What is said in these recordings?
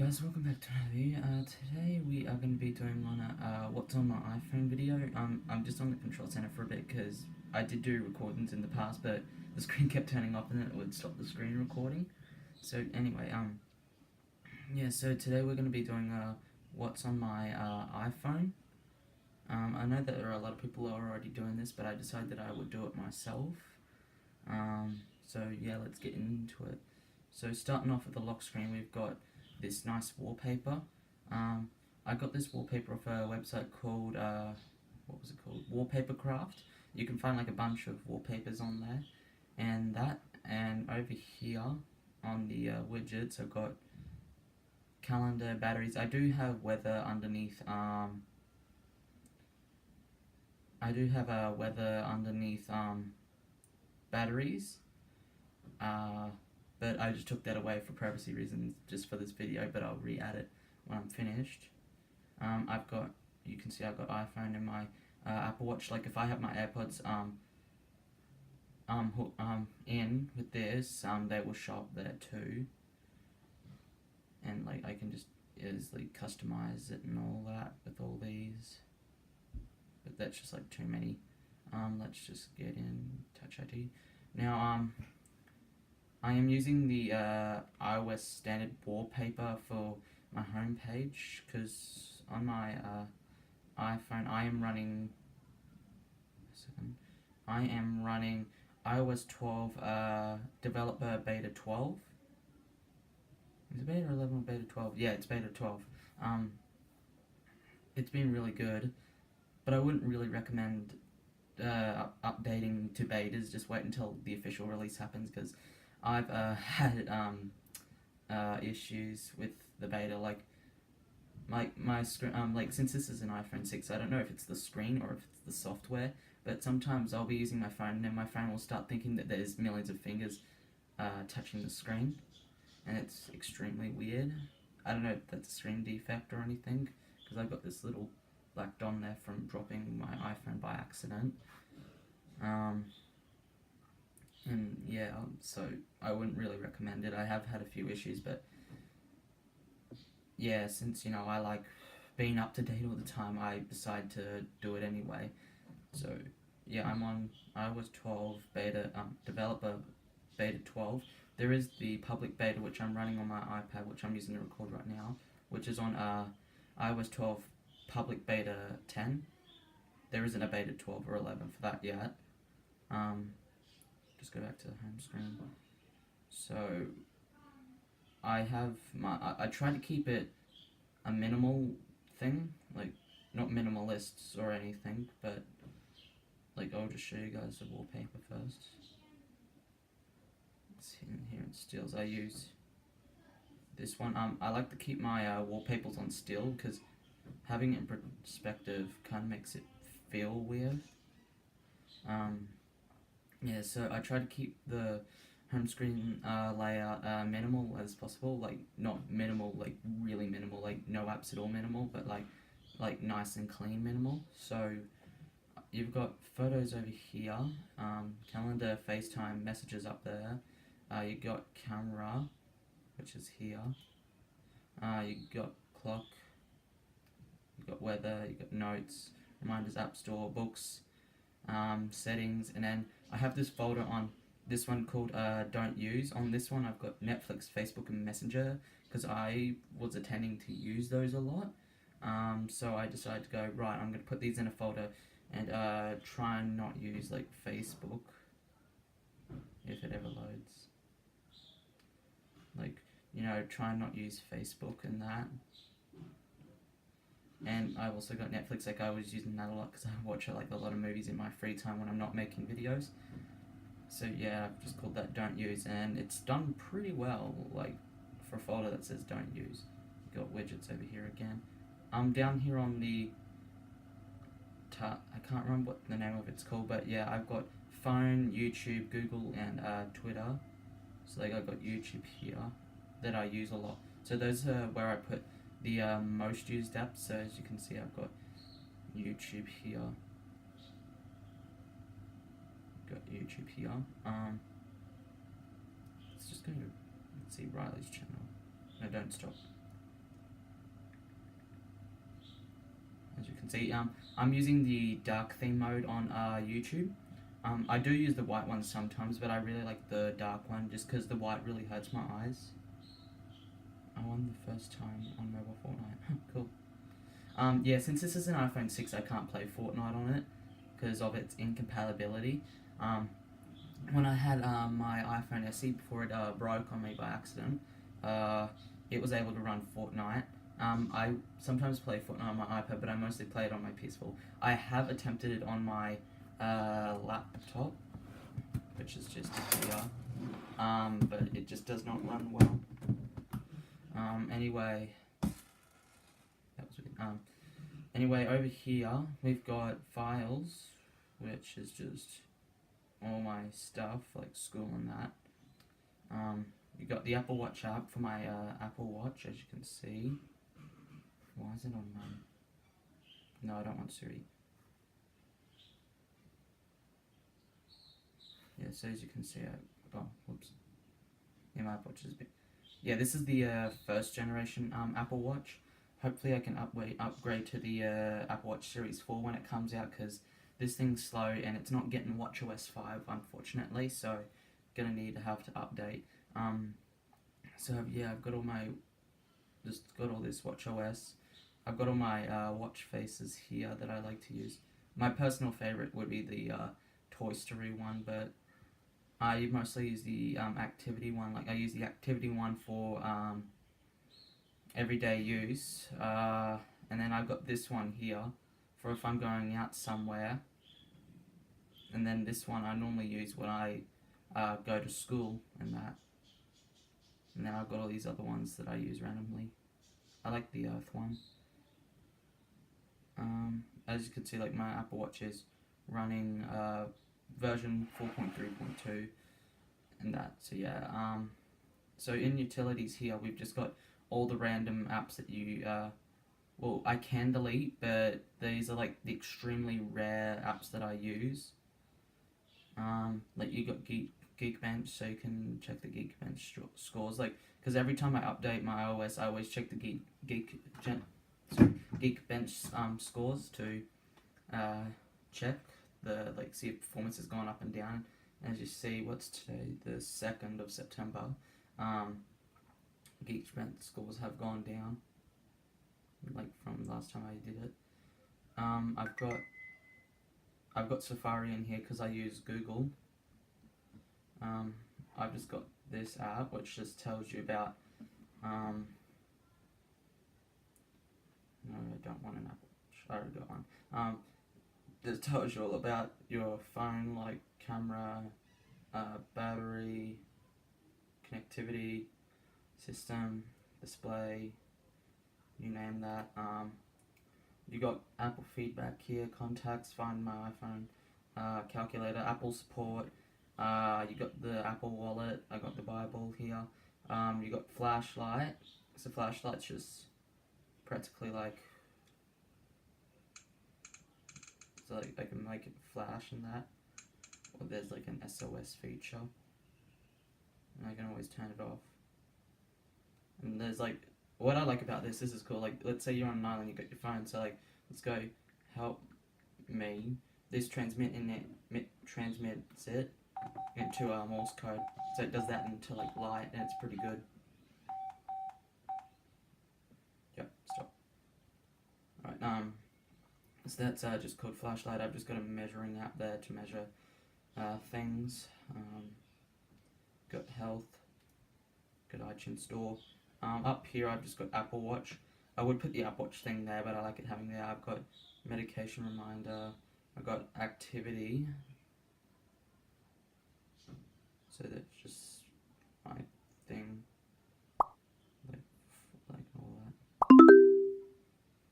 guys, welcome back to another video. Today we are going to be doing one what's on my iPhone video. I'm just on the control center for a bit because I did do recordings in the past, but the screen kept turning off and then it would stop the screen recording. So anyway, yeah, so today we're going to be doing what's on my iPhone. I know that there are a lot of people who are already doing this, but I decided that I would do it myself. So yeah, let's get into it. So starting off with the lock screen, we've got this nice wallpaper. I got this wallpaper off a website called, what was it called? Wallpaper Craft. You can find like a bunch of wallpapers on there. And over here on the widgets, I've got calendar, batteries. I do have weather underneath, batteries. But I just took that away for privacy reasons just for this video, but I'll re-add it when I'm finished. You can see I've got iPhone and my Apple Watch. Like if I have my AirPods in with this, they will show up there too. And like I can just easily customize it and all that with all these. But that's just like too many. Let's just get in Touch ID. Now I am using the iOS standard wallpaper for my home page because on my iPhone I am running iOS 12 developer beta 12. Is it beta 11 or beta 12? Yeah, it's beta 12. It's been really good, but I wouldn't really recommend updating to betas. Just wait until the official release happens because I've had issues with the beta, like my screen, like since this is an iPhone 6, I don't know if it's the screen or if it's the software, but sometimes I'll be using my phone and then my phone will start thinking that there's millions of fingers touching the screen, and it's extremely weird. I don't know if that's a screen defect or anything, because I've got this little black dot there from dropping my iPhone by accident. And yeah, so I wouldn't really recommend it. I have had a few issues, but yeah, since I like being up to date all the time, I decide to do it anyway. So yeah, I'm on iOS 12 beta, developer beta 12. There is the public beta which I'm running on my iPad, which I'm using to record right now, which is on iOS 12 public beta 10. There isn't a beta 12 or 11 for that yet. Just go back to the home screen. So I have I try to keep it a minimal thing, like not minimalists or anything, but like I'll just show you guys the wallpaper first. It's in here in stills. I use this one. I like to keep my wallpapers on still because having it in perspective kind of makes it feel weird. Yeah, so I try to keep the home screen layout minimal as possible, like not minimal, like really minimal, like no apps at all minimal, but like nice and clean minimal. So you've got photos over here, calendar, FaceTime, messages up there. You got camera, which is here. You got clock. You got weather. You got notes, reminders, app store, books, settings, and then I have this folder on this one called Don't Use. On this one I've got Netflix, Facebook, and Messenger because I was intending to use those a lot. So I decided to go, right, I'm going to put these in a folder and try and not use like Facebook if it ever loads. Like, try and not use Facebook and that. And I've also got Netflix. Like I was using that a lot because I watch like a lot of movies in my free time when I'm not making videos. So yeah, I've just called that Don't Use, and it's done pretty well. Like for a folder that says Don't Use, you got widgets over here again. Down here on the I can't remember what the name of it's called, but yeah, I've got phone, YouTube, Google, and Twitter. So like I've got YouTube here that I use a lot. So those are where I put the most used apps. So as you can see, I've got YouTube here. Got YouTube here. Let's just go to, let's see, Riley's channel. No, don't stop. as you can see. I'm using the dark theme mode on YouTube. I do use the white one sometimes, but I really like the dark one just because the white really hurts my eyes. I won the first time on mobile Fortnite. Cool. Yeah, since this is an iPhone 6, I can't play Fortnite on it because of its incompatibility. When I had my iPhone SE before it broke on me by accident, it was able to run Fortnite. I sometimes play Fortnite on my iPad, but I mostly play it on my PS4. I have attempted it on my laptop, which is just here, but it just does not run well. Anyway, that was weird. Anyway, over here we've got files, which is just all my stuff like school and that. You got the Apple Watch app for my Apple Watch, as you can see. Why is it on mine? No, I don't want Siri. Yeah, so as you can see, whoops. Yeah, my Apple Watch is a bit. Yeah, this is the first generation Apple Watch. Hopefully I can upgrade to the Apple Watch Series 4 when it comes out, because this thing's slow and it's not getting WatchOS 5 unfortunately, so gonna need to have to update. So yeah, I've got all this WatchOS. I've got all my watch faces here that I like to use. My personal favorite would be the Toy Story one, but I mostly use the activity one. Like I use the activity one for everyday use, and then I've got this one here for if I'm going out somewhere, and then this one I normally use when I go to school and that, and then I've got all these other ones that I use randomly. I like the Earth one. As you can see, like my Apple Watch is running version 4.3.2 and that, so yeah. So in utilities here we've just got all the random apps that you well, I can delete, but these are like the extremely rare apps that I use. Like you got Geekbench, so you can check the Geekbench scores. Like, because every time I update my iOS, I always check the Geekbench scores to check see if performance has gone up and down. And as you see, what's today? The 2nd of September. Geekbench scores have gone down, like from last time I did it. I've got Safari in here because I use Google. I've just got this app which just tells you about no, I don't want an Apple Watch. I already got one. This tells you all about your phone, like camera, battery, connectivity, system, display, you name that. You got Apple feedback here, contacts, find my iPhone, calculator, Apple support. You got the Apple Wallet. I got the Bible here. You got flashlight. So flashlight's just practically like, so like I can make it flash and that. Or there's like an SOS feature, and I can always turn it off. And there's like, what I like about this is cool. Like, let's say you're on an island, you got your phone. So like, let's go, help me. This transmits it into Morse code. So it does that into like light, and it's pretty good. Yep, stop. Alright, so that's just called flashlight. I've just got a measuring app there to measure things. Got health, got iTunes Store. Up here I've just got Apple Watch. I would put the Apple Watch thing there, but I like it having there. I've got medication reminder. I've got activity. So that's just my thing, like all that.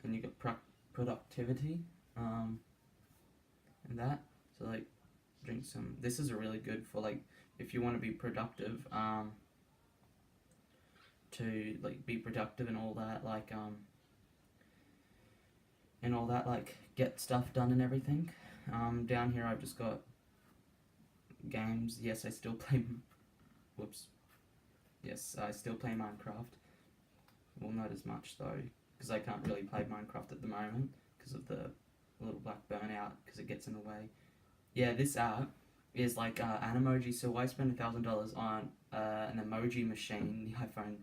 And you got productivity, and that. So like, drink some. This is really good for like if you want to be productive. To like be productive and all that, like get stuff done and everything. Down here I've just got games. Yes, I still play. Whoops. Yes, I still play Minecraft. Well, not as much though, because I can't really play Minecraft at the moment because of the little black burnout because it gets in the way. Yeah, this app is like an emoji. So why spend $1,000 on an emoji machine, the iPhone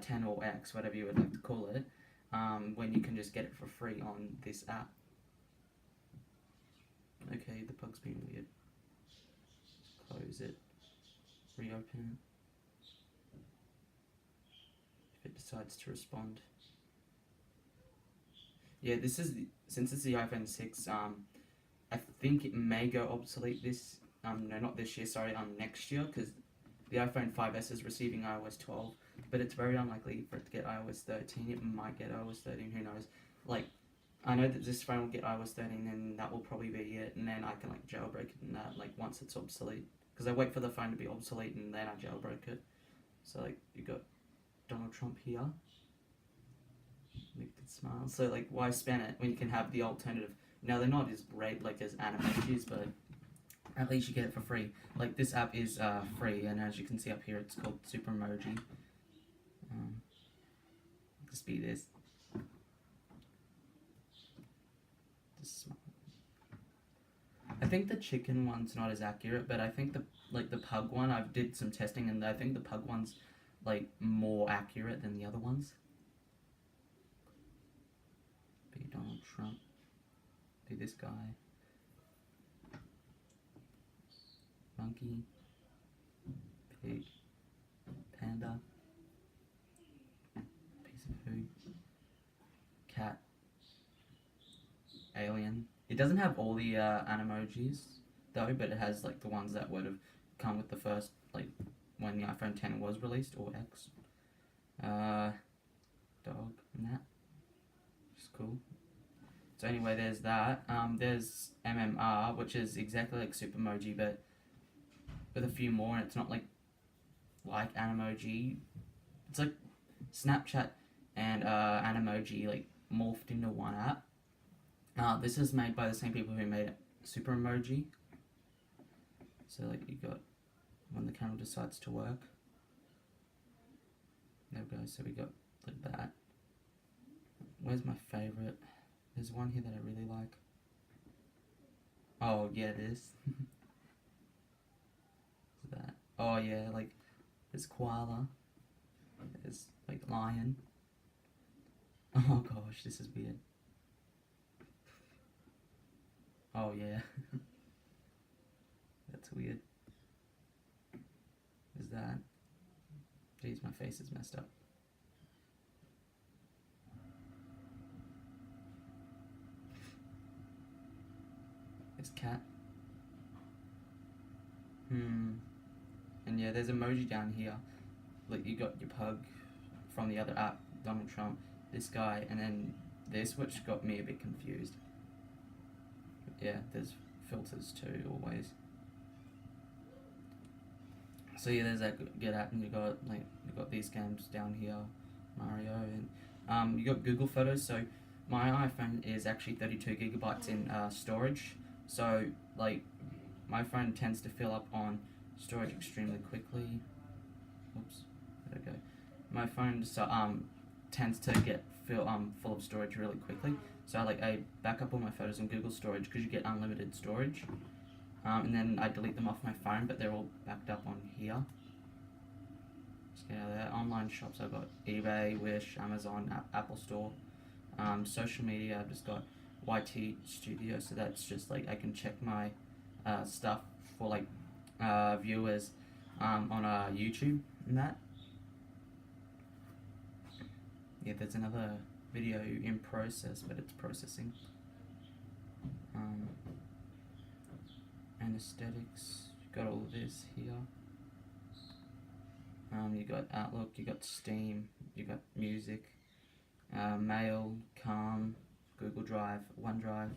10 or X, whatever you would like to call it, when you can just get it for free on this app? Okay, the bug's being weird. Close it. Reopen it. If it decides to respond. Yeah, this is since it's the iPhone 6. I think it may go obsolete this. No, not this year. Sorry, next year, because the iPhone 5S is receiving iOS 12, but it's very unlikely for it to get iOS 13. It might get iOS 13. Who knows? Like, I know that this phone will get iOS 13, and that will probably be it. And then I can like jailbreak it and that like once it's obsolete. Because I wait for the phone to be obsolete and then I jailbreak it. So like you got Donald Trump here. Make it smile. So like why spam it when you can have the alternative? Now they're not as great like as animojis, but at least you get it for free. Like this app is free, and as you can see up here, it's called Super Emoji. Just be this. Just smile. I think the chicken one's not as accurate, but I think the pug one, I did some testing, and I think the pug one's like more accurate than the other ones. Be Donald Trump. Be this guy. Monkey. Pig. Panda. Piece of food. Cat. Alien. It doesn't have all the animojis though, but it has like the ones that would have come with the first, like when the iPhone 10 was released, or X. Dog and that. Which is cool. So anyway, there's that. There's MMR, which is exactly like Supermoji, but with a few more, and it's not like Animoji. It's like Snapchat and Animoji like morphed into one app. This is made by the same people who made Super Emoji. So like you got when the camera decides to work. There we go. So we got like that. Where's my favorite? There's one here that I really like. Oh yeah, this. That. Oh yeah, like there's koala. There's like lion. Oh gosh, this is weird. Oh yeah. That's weird. Is that? Jeez, my face is messed up. This cat. And yeah, there's emoji down here. Like you got your pug from the other app, Donald Trump, this guy, and then this, which got me a bit confused. Yeah, there's filters too, always. So yeah, there's that good app, and you got these games down here, Mario, and you got Google Photos. So my iPhone is actually 32 gigabytes in storage. So like my phone tends to fill up on storage extremely quickly. Oops, there we go. My phone tends to get full of storage really quickly. So I back up all my photos in Google Storage because you get unlimited storage. And then I delete them off my phone, but they're all backed up on here. Just get out of there. Online shops, I've got eBay, Wish, Amazon, Apple Store. Social media, I've just got YT Studio, so that's just like I can check my stuff for like viewers on YouTube and that. Yeah, there's another video in process, but it's processing. Anesthetics, you've got all of this here. You got Outlook, you got Steam, you got music, Mail, Calm, Google Drive, OneDrive.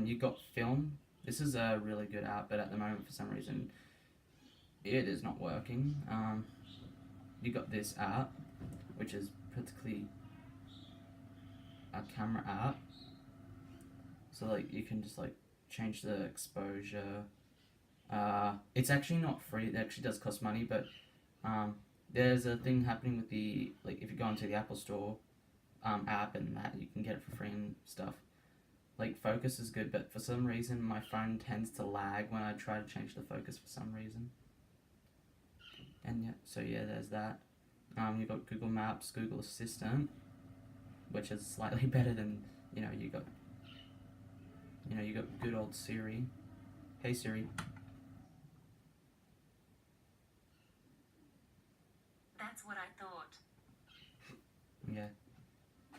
You got Film. This is a really good app, but at the moment for some reason it is not working. You got this app, which is practically a camera app. So like you can just like change the exposure. It's actually not free. It actually does cost money, but there's a thing happening with the if you go into the Apple Store app and that you can get it for free and stuff. like focus is good, but for some reason my phone tends to lag when I try to change the focus for some reason. And yeah, so yeah, there's that. You got Google Maps, Google Assistant, which is slightly better than you got good old Siri. Hey Siri. That's what I thought. Yeah.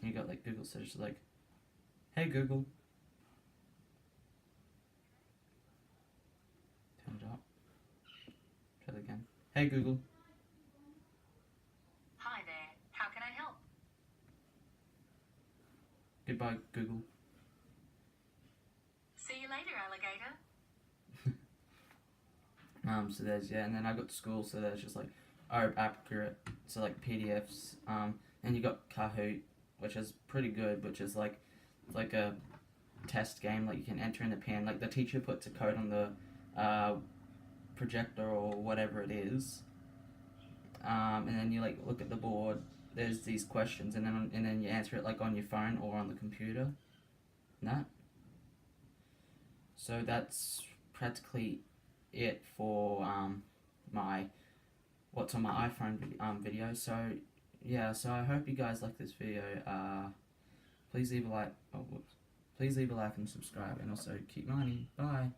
You got like Google search like, hey Google. Turn it up. Try that again. Hey Google. Hi there. How can I help? Goodbye Google. See you later, alligator. So there's and then I got school, so there's just like accurate, so like PDFs. And you got Kahoot, which is pretty good, which is like it's like a test game. Like you can enter in the pen. Like the teacher puts a code on the projector or whatever it is, and then you like look at the board. There's these questions, and then you answer it like on your phone or on the computer. And that. So that's practically it for my what's on my iPhone video. So yeah, so I hope you guys like this video. Please leave a like. Oh, whoops. Please leave a like and subscribe, and also keep mining. Bye.